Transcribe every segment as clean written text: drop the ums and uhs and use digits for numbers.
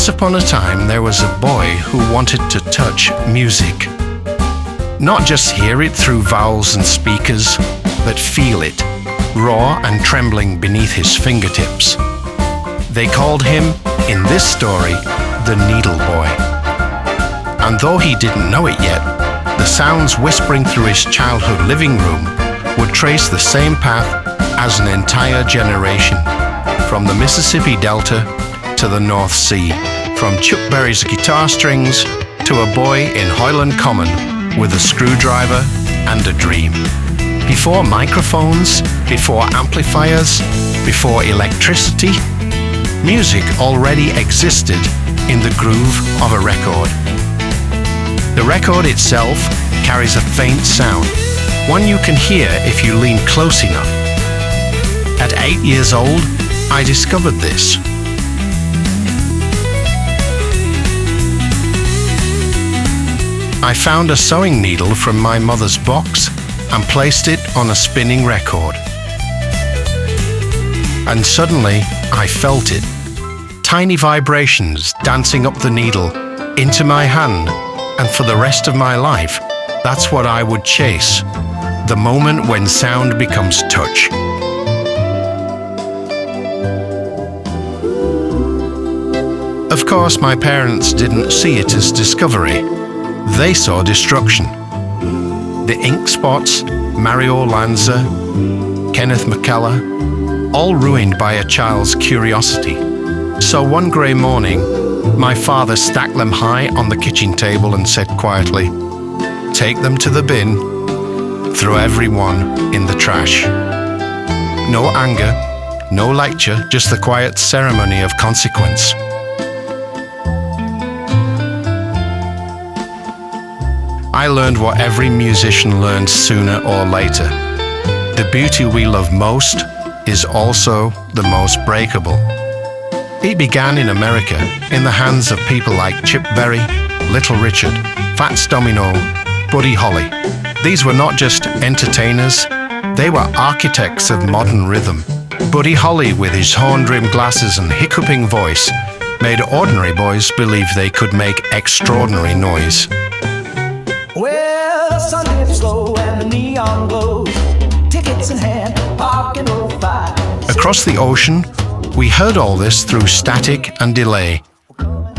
Once upon a time, there was a boy who wanted to touch music. Not just hear it through vowels and speakers, but feel it, raw and trembling beneath his fingertips. They called him, in this story, the Needle Boy. And though he didn't know it yet, the sounds whispering through his childhood living room would trace the same path as an entire generation, from the Mississippi Delta to the North Sea, from Chuck Berry's guitar strings to a boy in Hoyland Common with a screwdriver and a dream. Before microphones, before amplifiers, before electricity, music already existed in the groove of a record. The record itself carries a faint sound, one you can hear if you lean close enough. At 8 years old, I discovered this. I found a sewing needle from my mother's box and placed it on a spinning record. And suddenly, I felt it. Tiny vibrations dancing up the needle into my hand, and for the rest of my life, that's what I would chase. The moment when sound becomes touch. Of course, my parents didn't see it as discovery. They saw destruction. The Ink Spots, Mario Lanza, Kenneth McKellar, all ruined by a child's curiosity. So one grey morning, my father stacked them high on the kitchen table and said quietly, "Take them to the bin, throw every one in the trash." No anger, no lecture, just the quiet ceremony of consequence. I learned what every musician learns sooner or later. The beauty we love most is also the most breakable. It began in America, in the hands of people like Chip Berry, Little Richard, Fats Domino, Buddy Holly. These were not just entertainers, they were architects of modern rhythm. Buddy Holly, with his horn-rimmed glasses and hiccuping voice, made ordinary boys believe they could make extraordinary noise. Well, the sun dips low and the neon glows. Tickets in hand, parking row 5. Across the ocean, we heard all this through static and delay.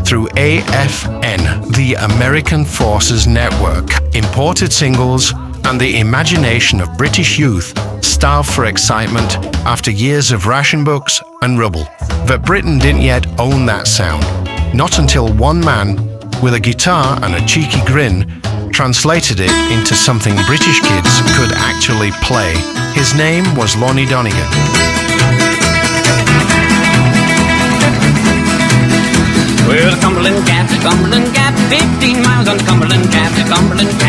Through AFN, the American Forces Network, imported singles, and the imagination of British youth starved for excitement after years of ration books and rubble. But Britain didn't yet own that sound. Not until one man, with a guitar and a cheeky grin, translated it into something British kids could actually play. His name was Lonnie Donegan. Well, the Cumberland Gap, 15 miles on the Cumberland Gap, the Cumberland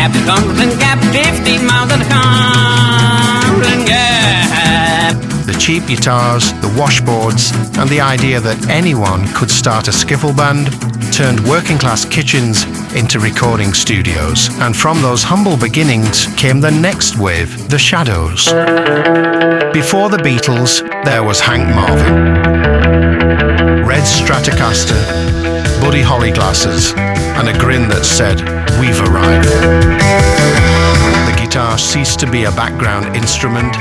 Gap, 15 miles on the Cumberland Gap. The cheap guitars, the washboards, and the idea that anyone could start a skiffle band turned working-class kitchens into recording studios. And from those humble beginnings came the next wave, the Shadows. Before the Beatles, there was Hank Marvin. Red Stratocaster, Buddy Holly glasses, and a grin that said, "We've arrived." The guitar ceased to be a background instrument.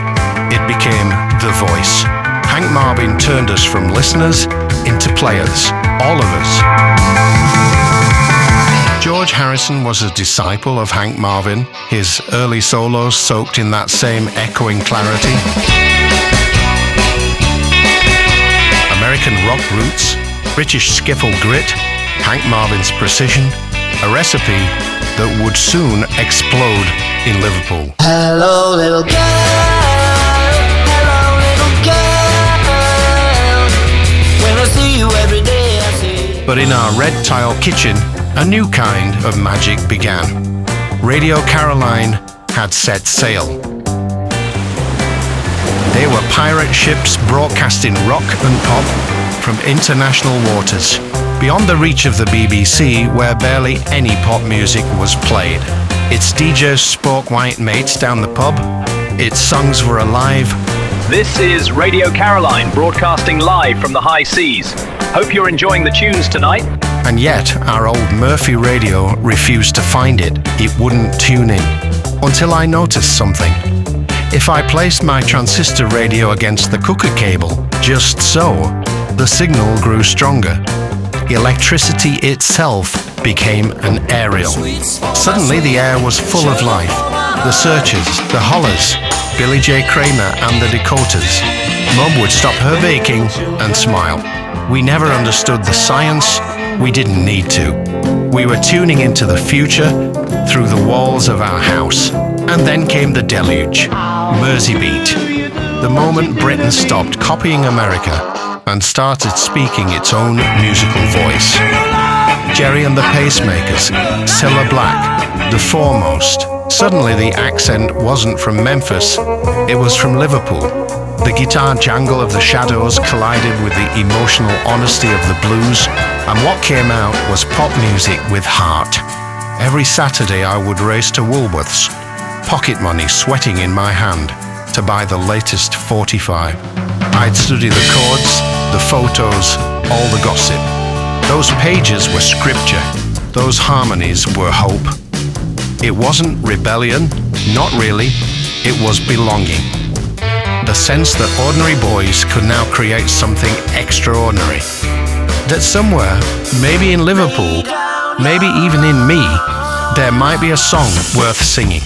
It became the voice. Hank Marvin turned us from listeners into players, all of us. George Harrison was a disciple of Hank Marvin, his early solos soaked in that same echoing clarity. American rock roots, British skiffle grit, Hank Marvin's precision, a recipe that would soon explode in Liverpool. Hello, little girl. Hello, little girl. When I see you every day, I see. But in our red tile kitchen, a new kind of magic began. Radio Caroline had set sail. They were pirate ships broadcasting rock and pop from international waters, beyond the reach of the BBC, where barely any pop music was played. Its DJs spoke white mates down the pub, its songs were alive, This is Radio Caroline, broadcasting live from the high seas. Hope you're enjoying the tunes tonight. And yet, our old Murphy radio refused to find it. It wouldn't tune in. Until I noticed something. If I placed my transistor radio against the cooker cable, just so, the signal grew stronger. Electricity itself became an aerial. Suddenly the air was full of life. The Searchers, the Hollers, Billy J. Kramer and the Dakotas. Mum would stop her baking and smile. We never understood the science. We didn't need to. We were tuning into the future through the walls of our house. And then came the deluge. Mersey beat. The moment Britain stopped copying America and started speaking its own musical voice. Jerry and the Pacemakers, Cilla Black, The Foremost. Suddenly the accent wasn't from Memphis, it was from Liverpool. The guitar jangle of the Shadows collided with the emotional honesty of the blues, and what came out was pop music with heart. Every Saturday I would race to Woolworths, pocket money sweating in my hand, to buy the latest 45. I'd study the chords, the photos, all the gossip. Those pages were scripture. Those harmonies were hope. It wasn't rebellion, not really. It was belonging. The sense that ordinary boys could now create something extraordinary. That somewhere, maybe in Liverpool, maybe even in me, there might be a song worth singing.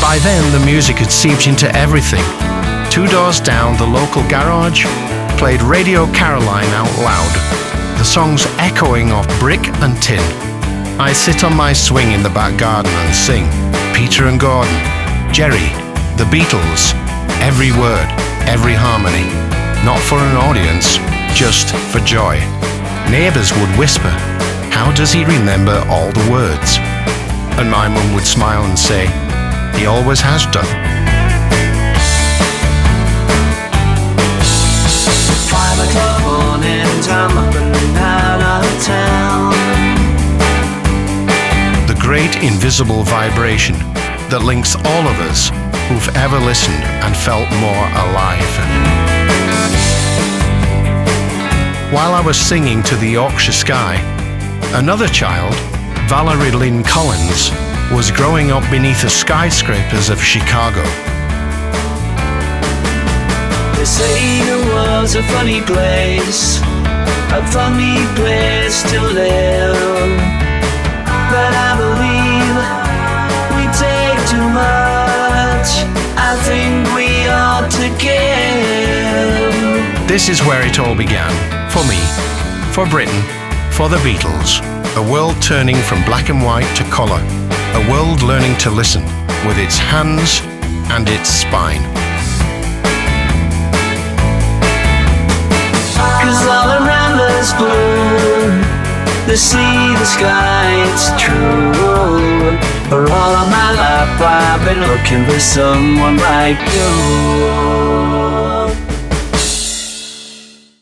By then, the music had seeped into everything. 2 doors down, the local garage played Radio Caroline out loud, the songs echoing off brick and tin. I sit on my swing in the back garden and sing Peter and Gordon, Jerry, the Beatles, every word, every harmony, not for an audience, just for joy. Neighbours would whisper, "How does he remember all the words?" And my mum would smile and say, "He always has done." 5 o'clock morning, I'm up and out of town. The great invisible vibration that links all of us who've ever listened and felt more alive. While I was singing to the Yorkshire sky, another child, Valerie Lynn Collins, was growing up beneath the skyscrapers of Chicago. They say the world's a funny place to live. But I believe we take too much. I think we ought to give. This is where it all began, for me, for Britain, for the Beatles. A world turning from black and white to colour. A world learning to listen with its hands and its spine. 'Cause all around us blue, the sea, the sky, it's true. For all of my life I've been looking for someone like you.